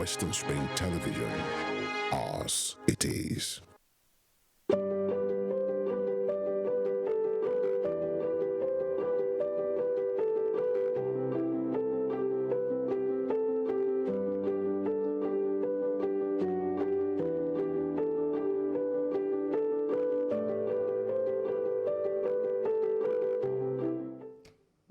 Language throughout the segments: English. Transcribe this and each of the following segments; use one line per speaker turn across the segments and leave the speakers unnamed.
Western Spring Television. Ours it is.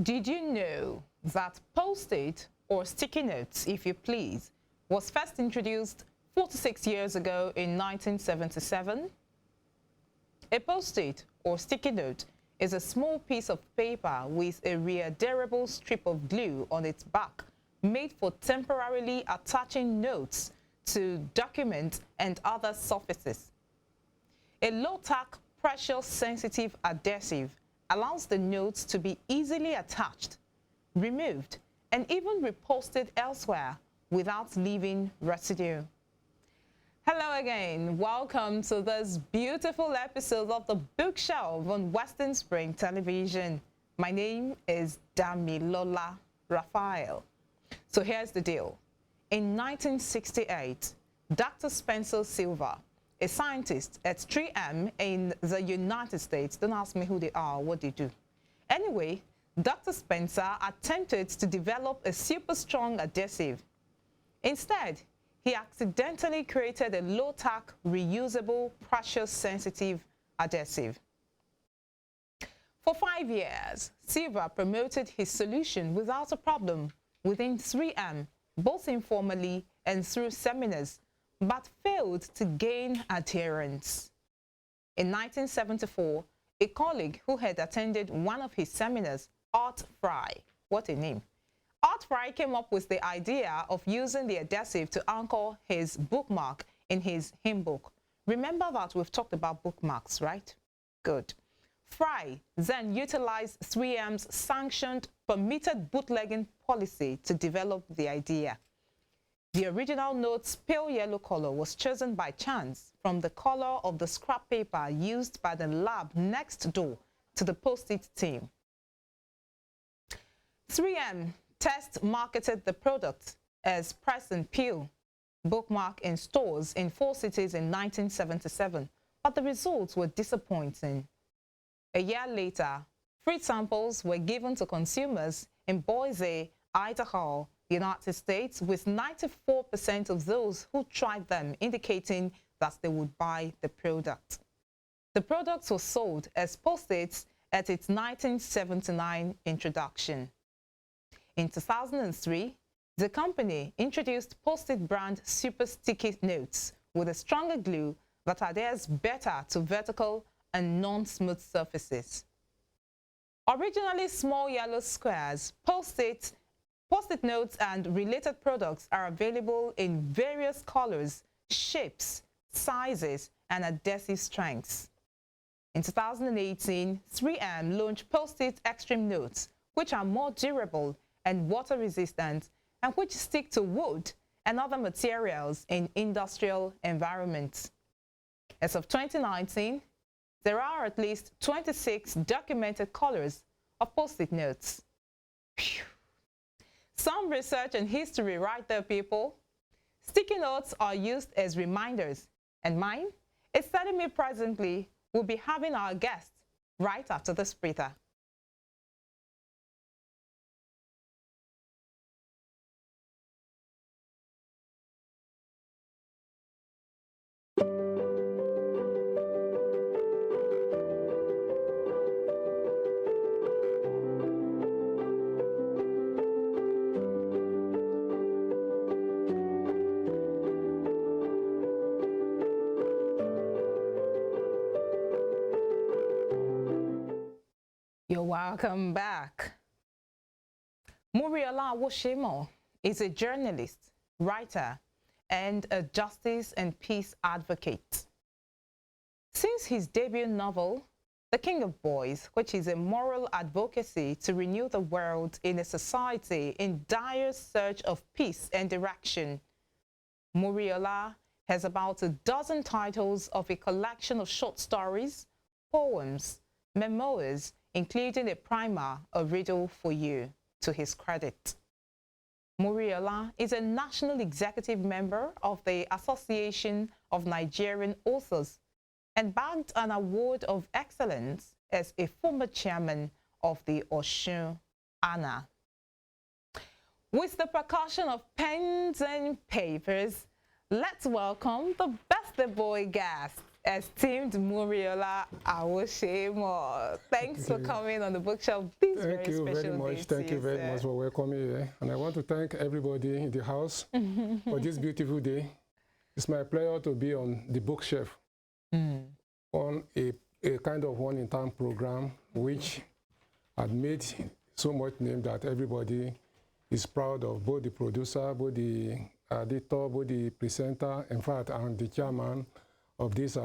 Did you know that Post-it, or sticky notes if you please, was first introduced 46 years ago in 1977? A Post-it, or sticky note, is a small piece of paper with a readherable strip of glue on its back made for temporarily attaching notes to documents and other surfaces. A low-tack, pressure-sensitive adhesive allows the notes to be easily attached, removed, and even reposted elsewhere without leaving residue. Hello again, welcome to this beautiful episode of The Bookshelf on Western Spring Television. My name is Damilola Raphael. So here's the deal. In 1968, Dr. Spencer Silver, a scientist at 3M in the United States, don't ask me who they are, what they do. Anyway, Dr. Spencer attempted to develop a super strong adhesive. Instead, he accidentally created a low-tack, reusable, pressure-sensitive adhesive. For 5 years, Silver promoted his solution without a problem within 3M, both informally and through seminars, but failed to gain adherence. In 1974, a colleague who had attended one of his seminars, Art Fry, what a name, Art Fry came up with the idea of using the adhesive to anchor his bookmark in his hymn book. Remember that we've talked about bookmarks, right? Good. Fry then utilized 3M's sanctioned permitted bootlegging policy to develop the idea. The original note's pale yellow color was chosen by chance from the color of the scrap paper used by the lab next door to the Post-it team. 3M test marketed the product as Press and Peel bookmark in stores in 4 cities in 1977, but the results were disappointing. A year later, free samples were given to consumers in Boise, Idaho, United States, with 94% of those who tried them indicating that they would buy the product. The product was sold as Post-its at its 1979 introduction. In 2003, the company introduced Post-it brand Super Sticky Notes with a stronger glue that adheres better to vertical and non-smooth surfaces. Originally small yellow squares, Post-it notes and related products are available in various colors, shapes, sizes, and adhesive strengths. In 2018, 3M launched Post-it Extreme Notes, which are more durable and water-resistant, and which stick to wood and other materials in industrial environments. As of 2019, there are at least 26 documented colors of Post-it notes. Phew. Some research and history right there, people. Sticky notes are used as reminders, and mine is telling me presently we'll be having our guest right after this breather. You're welcome back. Muriola Awosemo is a journalist, writer, and a justice and peace advocate. Since his debut novel, The King of Boys, which is a moral advocacy to renew the world in a society in dire search of peace and direction, Muriola has about a dozen titles of a collection of short stories, poems, memoirs, including a primer, A Riddle for You, to his credit. Muriola is a national executive member of the Association of Nigerian Authors and bagged an award of excellence as a former chairman of the Osun ANA. With the percussion of pens and papers, let's welcome the birthday boy guest, esteemed Muriola Awosemo. Thanks for coming on the bookshelf this very special day.
Thank you very much. Thank you very much for welcoming me here. And I want to thank everybody in the house for this beautiful day. It's my pleasure to be on the bookshelf on a kind of one-in-time program which had made so much name that everybody is proud of, both the producer, both the editor, both the presenter, in fact, and the chairman of these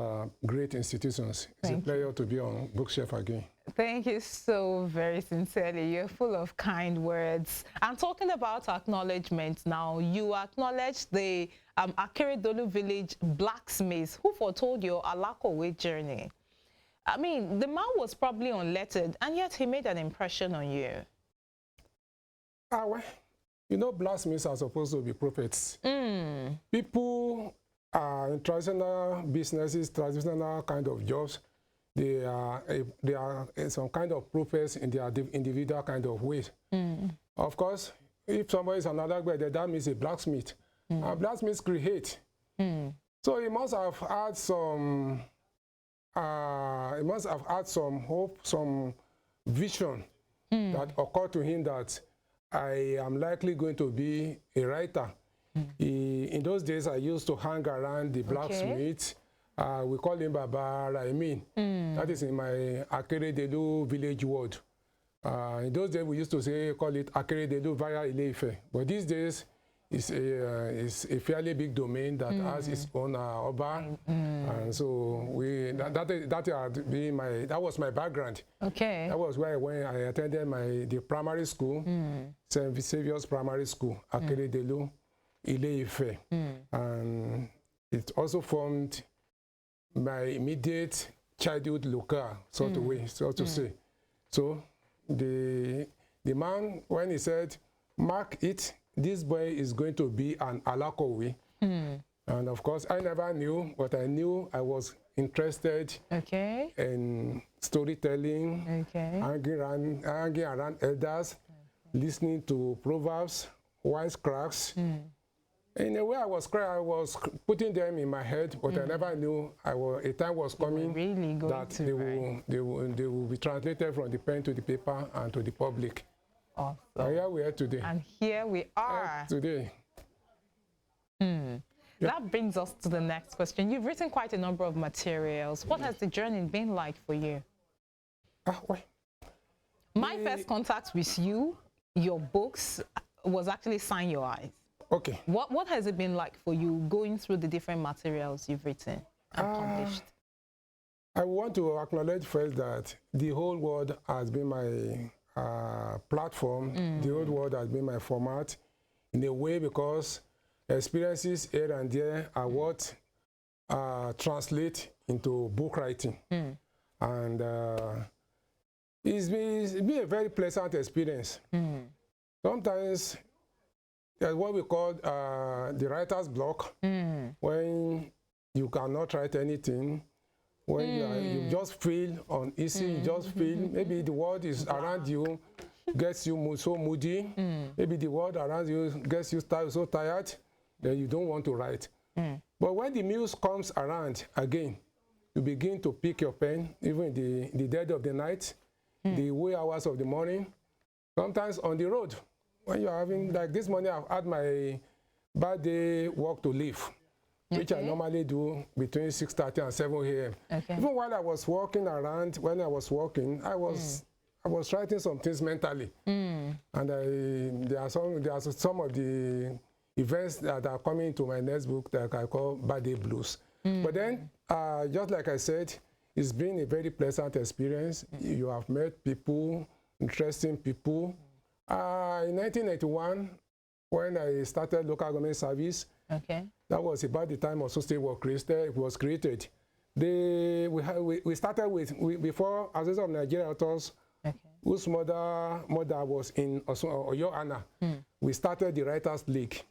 great institutions. It's a pleasure to be on bookshelf again.
Thank you so very sincerely. You're full of kind words. I'm talking about acknowledgement now. You acknowledged the Akeredolu village blacksmiths who foretold your Alakowe journey. I mean, the man was probably unlettered, and yet he made an impression on you.
Well, you know, blacksmiths are supposed to be prophets. People in traditional businesses, traditional kind of jobs, they are some kind of prophets in their individual kind of ways. Of course, if somebody is another guy, that means a blacksmith. And blacksmiths create. So he must have had some. He must have had some hope, some vision that occurred to him that I am likely going to be a writer. In those days, I used to hang around the blacksmith. We call him Baba Raimin. That is in my Akeredolu village ward. In those days, we used to call it Akeredolu via Ile-Ife. But these days, it's a fairly big domain that has its own Oba. And so that was my background. Okay. That was where I attended the primary school, St. Saviour's Primary School, Akeredolu, Ile-Ife. And it also formed my immediate childhood local, so to say. So the man, when he said, "Mark it, this boy is going to be an Alakowe." And of course, I never knew, but I knew I was interested in storytelling, hanging around elders, listening to proverbs, wisecracks. In a way, I was putting them in my head, but I never knew a time was coming that they will be translated from the pen to the paper and to the public. Awesome. And here we are today.
And here we are.
Today.
That brings us to the next question. You've written quite a number of materials. What has the journey been like for you? My first contact with you, your books, was actually Sign Your Eyes.
Okay.
What has it been like for you going through the different materials you've written and published?
I want to acknowledge first that the whole world has been my platform. The whole world has been my format in a way, because experiences here and there are what translate into book writing. And it's been a very pleasant experience. Sometimes there's what we call the writer's block, when you cannot write anything, when you just feel uneasy, you just feel maybe the world is around you gets you so moody, maybe the world around you gets you so tired, then you don't want to write. But when the muse comes around again, you begin to pick your pen, even in the dead of the night, the wee hours of the morning, sometimes on the road. When you're having, like this morning, I've had my birthday walk to live, which I normally do between 6:30 and 7 a.m. Even while I was walking around, when I was walking, I was writing some things mentally. And there are some of the events that are coming to my next book that I call Birthday Blues. But then, just like I said, it's been a very pleasant experience. You have met people, interesting people. In 1981, when I started local government service, that was about the time Osun State was created. We started with, before Association of Nigerian Authors whose mother was in Oyo Anna. We started the Writers League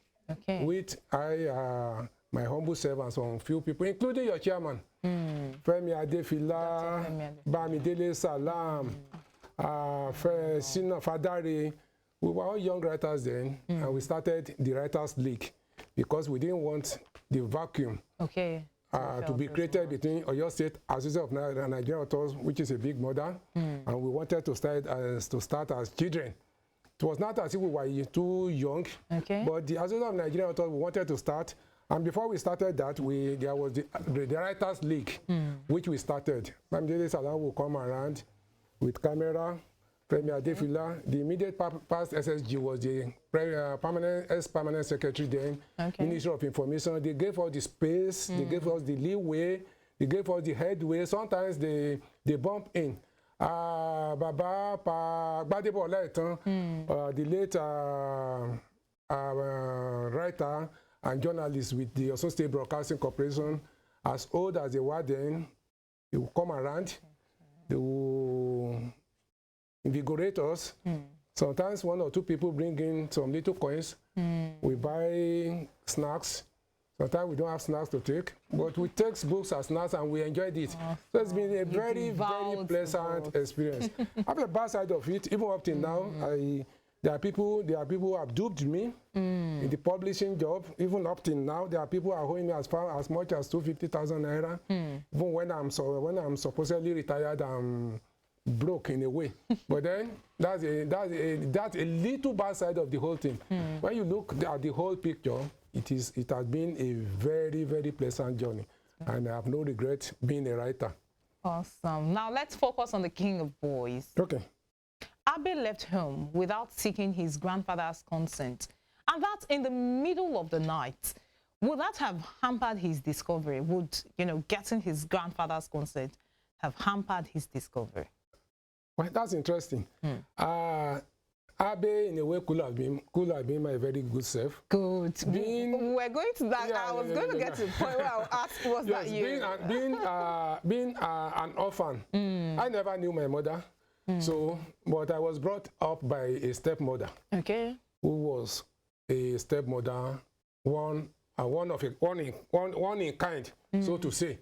with my humble servants, some few people, including your chairman, Femi Adefila, Bamidele Salam, Sina Fadari. We were all young writers then, and we started the Writers League because we didn't want the vacuum to be created between Oyo State Association of Nigerian Authors, which is a big mother, and we wanted to start as children. It was not as if we were too young, but the Association of Nigerian Authors, we wanted to start. And before we started that, there was the Writers League, which we started. Bamidele Salam will come around with camera. Femi Adefila, the immediate past SSG was the permanent secretary then, Ministry of Information. They gave us the space, they gave us the leeway, they gave us the headway. Sometimes they bump in. Baba Gbadebo Olaitan, the late writer and journalist with the Osun State Broadcasting Corporation, as old as they were then, they will come around, they will invigorate us. Sometimes one or two people bring in some little coins. We buy snacks. Sometimes we don't have snacks to take, but we take books as snacks and we enjoyed it. So it's been a very, very pleasant experience. I have a bad side of it. Even up till now, there are people who have duped me in the publishing job. Even up till now, there are people who are owing me as much as 250,000 naira. Even when I'm supposedly retired, I'm broke in a way. But then that's a little bad side of the whole thing. When you look at the whole picture, it has been a very, very pleasant journey, and I have no regret being a writer.
Awesome. Now let's focus on the king of boys.
Okay.
Abe left home without seeking his grandfather's consent, and that's in the middle of the night. Would that have hampered his discovery? Would, getting his grandfather's consent have hampered his discovery?
Well, that's interesting. Abe, in a way, could have been my very good self.
Good. We're going to that. I was going to get to the point where I'll ask, was that you?
Being an orphan, I never knew my mother. So, but I was brought up by a stepmother. Who was a stepmother, one in kind, so to say.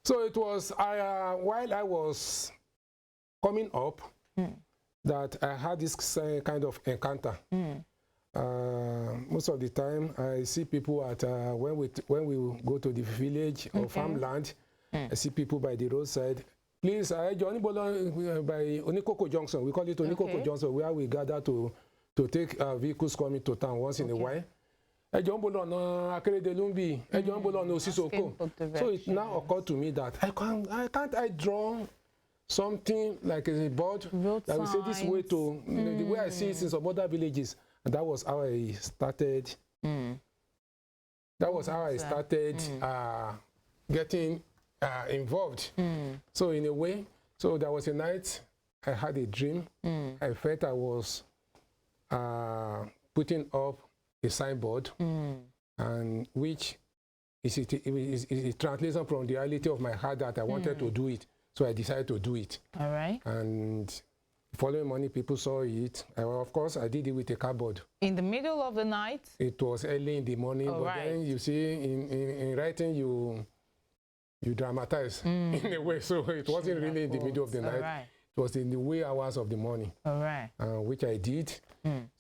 So it was while I was coming up that I had this kind of encounter. Most of the time, I see people at when we go to the village or farmland. I see people by the roadside. Please, Johnny Bolon by Onikoko Junction. We call it Onikoko Junction, where we gather to take vehicles coming to town once in a while. So it now occurred to me that I draw something like a board that we say this way to the way I see it in some other villages, and that was how I started. That was how I started getting involved. So in a way, there was a night I had a dream. I felt I was putting up a signboard, and which is a translation from the reality of my heart that I wanted to do it. So I decided to do it. All right. And the following morning, people saw it. Of course, I did it with a cardboard. In the middle of the night? It was early in the morning. But then you see, in writing, you dramatize in a way. So it wasn't really in the middle of the night. Right. It was in the wee hours of the morning. All right. Which I did.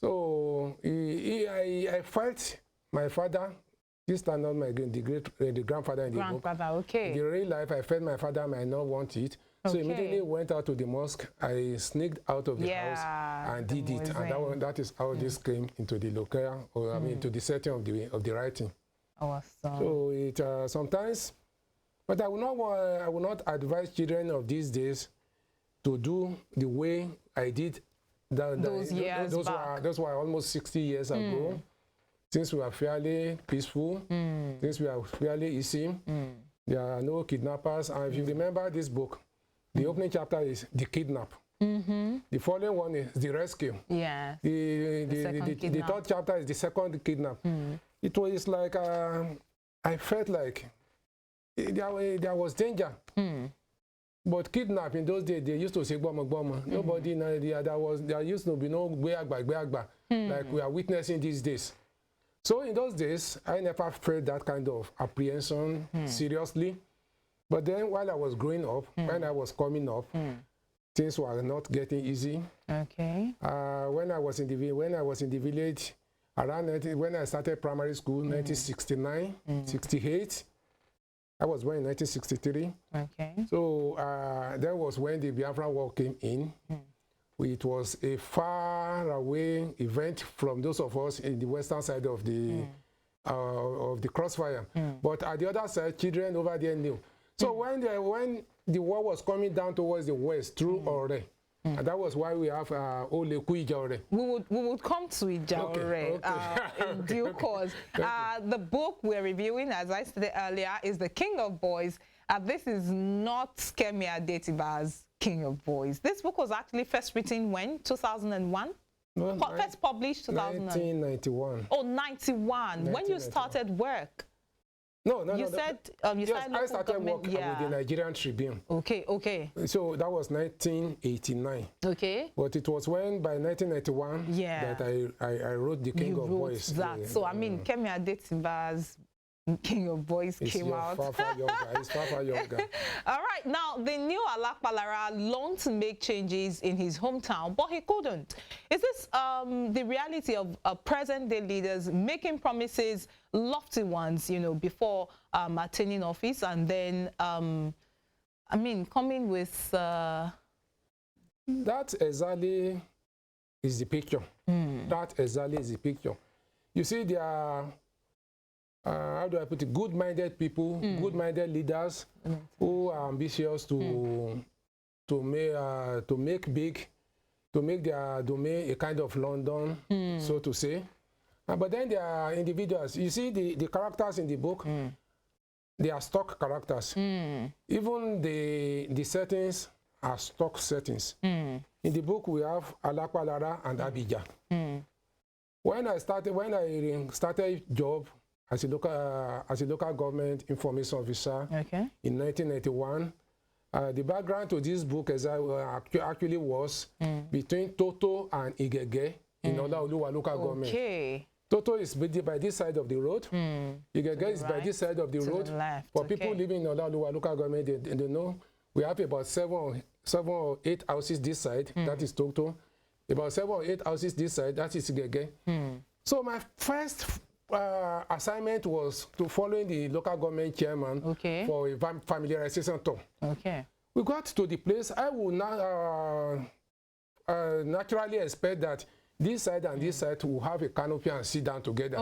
So I felt my father. This time not the grandfather in the book. Okay. In real life, I felt my father might not want it. So immediately went out to the mosque. I sneaked out of the house and did it. And that is how this came into the locale, or I mean, into the setting of the writing. Awesome. So it sometimes, but I will not advise children of these days to do the way I did. Those were almost 60 years ago. Since we are fairly peaceful, since we are fairly easy, there are no kidnappers. And if you remember this book, the opening chapter is the kidnap. The following one is the rescue. Yeah. The third chapter is the second kidnap. It was like I felt like there was danger. But kidnap in those days, they used to say "Gboma Gboma." Nobody, there used to be no Gbeagba, like we are witnessing these days. So in those days, I never felt that kind of apprehension seriously. But then while I was growing up, when I was coming up, things were not getting easy.
Okay.
When I was in the village, when I started primary school, 1969, 68. I was born in 1963.
Okay.
So that was when the Biafra War came in. It was a far away event from those of us in the western side of the crossfire. But at the other side, children over there knew. So when the war was coming down towards the west through Ore, and that was why we have Ole Kuijaore.
We would come to Ijaore in due course. The book we're reviewing, as I stated earlier, is The King of Boys. This is not Kemi Adetiba's King of Boys. This book was actually first written when? 2001?
No,
first published
1991.
Oh, 91. When you started work?
No.
You said
yes, I started work with the Nigerian Tribune.
Okay, okay.
So that was 1989.
Okay.
But it was when, by 1991, that I wrote The King of Boys.
That. So, I mean, Kemi Adetiba's King of Boys came out.
He's far younger.
All right. Now, the new Alakpalara longed to make changes in his hometown, but he couldn't. Is this the reality of present-day leaders making promises, lofty ones, you know, before attaining office, and then, I mean, coming with... That
exactly is the picture. That exactly is the picture. You see, there are... how do I put it? Good-minded people, good-minded leaders who are ambitious to make big, to make their domain a kind of London, so to say. But then there are individuals. You see, the characters in the book, they are stock characters. Even the settings are stock settings. In the book, we have Alakpalara and Abidjan. When I started job as a local government information officer in 1991. The background to this book actually was between Toto and Igege in Olaoluwa local government. Toto is by this side of the road. Igege is by this side of the road. For people living in Olaoluwa local government, they know we have about 7 or 8 houses this side, that is Toto. About 7 or 8 houses this side, that is Igege. So my first assignment was to follow the local government chairman for a familiarization tour. We got to the place. I would not naturally expect that this side and this side will have a canopy and sit down together.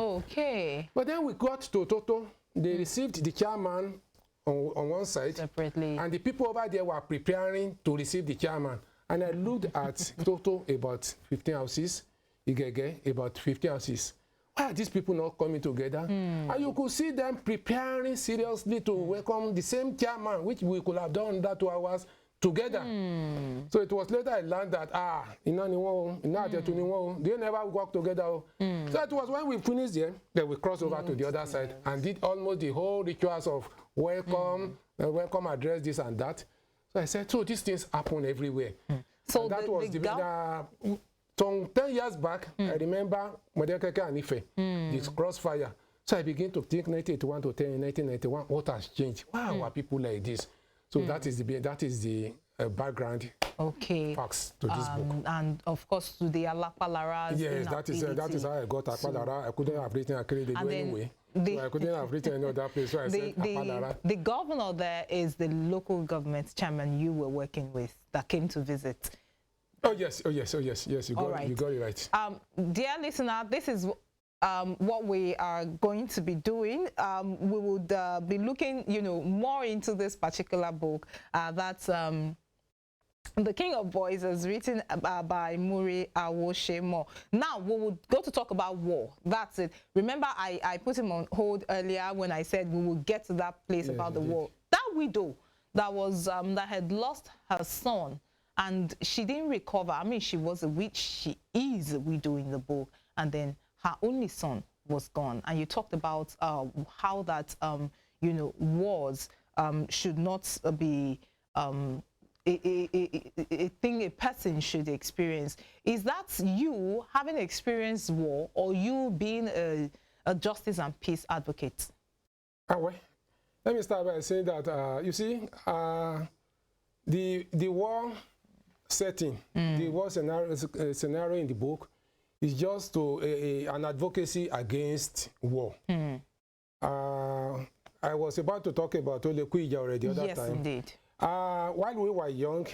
But then we got to Toto. They received the chairman on one side separately, and the people over there were preparing to receive the chairman. And I looked at Toto, about 15 houses, Igege, about 50 houses. Why are these people not coming together? And you could see them preparing seriously to welcome the same chairman, which we could have done that 2 hours together. So it was later I learned that, they never work together. So it was when we finished there, that we crossed over to the other side and did almost the whole rituals of welcome, welcome address, this and that. So I said, so these things happen everywhere. So and that was some 10 years back, I remember Modekeke and Ife, this crossfire. So I began to think 1981 to 1991, what has changed? Why are people like this? So that is the background facts to this book.
And of course to the Alakpalara's
yes, that is how I got Akpalara. I couldn't have written Akere anyway. So I couldn't have written any other place, so I said Akpalara.
The governor there is the local government chairman you were working with that came to visit.
Oh yes, you got it right.
Dear listener, this is what we are going to be doing. We would be looking, more into this particular book. That's The King of Boys, is written by Muriola Awosemo. Now we would go to talk about war. That's it. Remember, I put him on hold earlier when I said we will get to that place about the war. That widow that was that had lost her son. And she didn't recover. I mean, she was a witch. She is a widow in the book. And then her only son was gone. And you talked about how that, wars should not be a thing a person should experience. Is that you having experienced war, or you being a justice and peace advocate?
Well, let me start by saying that, you see, the war setting, the war scenario in the book is just to an advocacy against war. I was about to talk about Olekwija already the other time.
Yes, indeed.
While we were young,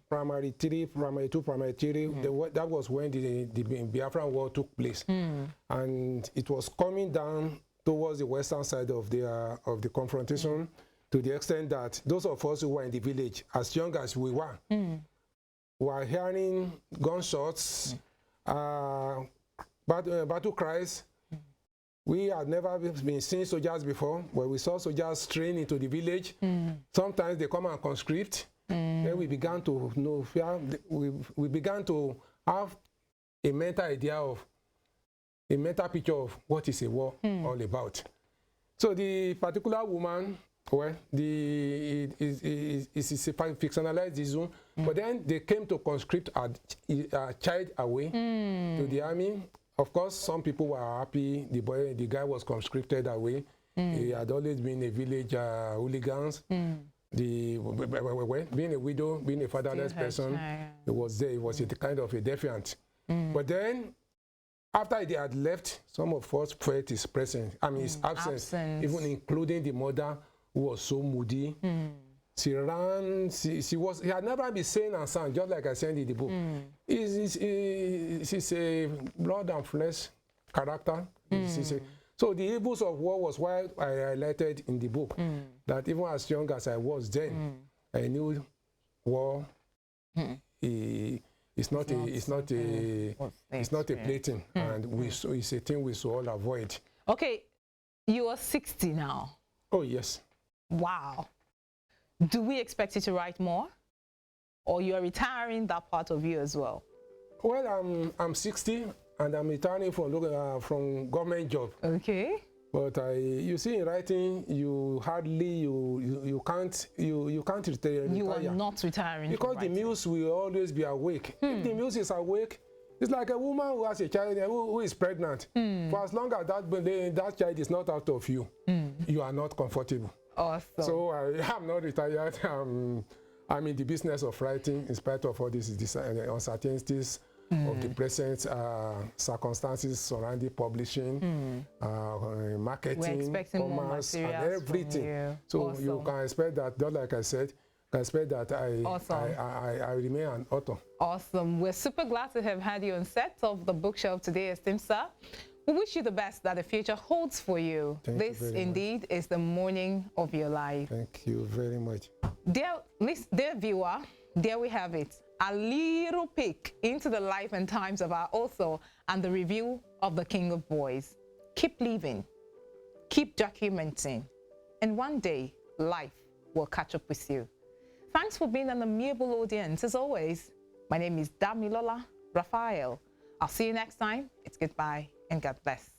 primary 3, primary 2, primary 3, that was when the Biafran War took place. And it was coming down towards the western side of the confrontation, to the extent that those of us who were in the village, as young as we were hearing gunshots, battle cries. We had never been seeing soldiers before, but we saw soldiers train into the village. Sometimes they come and conscript. Then we began to know, we began to have a mental idea of, a mental picture of what is a war all about. So the particular woman, well, it is a fictionalized issue, but then they came to conscript a child away to the army. Of course, some people were happy. The guy was conscripted away. He had always been a village hooligans. Being a widow, being a fatherless person, he was there. He was a kind of a defiant. But then, after he had left, some of us felt his presence. I mean, his absence, even including the mother, who was so moody. She ran. She had never been sane and sound, just like I said in the book. She's a blood and flesh character. So the evils of war was why I highlighted in the book that even as young as I was then, I knew war. It's not a plaything, and it's a thing we should all avoid.
Okay, you are 60 now.
Oh yes.
Wow. Do we expect you to write more, or you are retiring that part of you as well?
Well, I'm 60 and I'm retiring from government job.
Okay.
But you see, in writing, you can't retire.
You are not retiring
because the muse will always be awake. If the muse is awake, it's like a woman who has a child who is pregnant. For as long as that child is not out of you, you are not comfortable.
Awesome.
So I am not retired. I'm in the business of writing, in spite of all these uncertainties of the present circumstances surrounding publishing, marketing, commerce, and everything. So awesome. You can expect that, just like I said, I remain an author.
Awesome. We're super glad to have had you on set of the bookshelf today, esteemed sir. We wish you the best that the future holds for you. This indeed is the morning of your life.
Thank you very much.
Dear viewer, there we have it. A little peek into the life and times of our author and the review of the King of Boys. Keep living, keep documenting, and one day life will catch up with you. Thanks for being an amiable audience. As always, my name is Damilola Raphael. I'll see you next time. It's goodbye and God bless.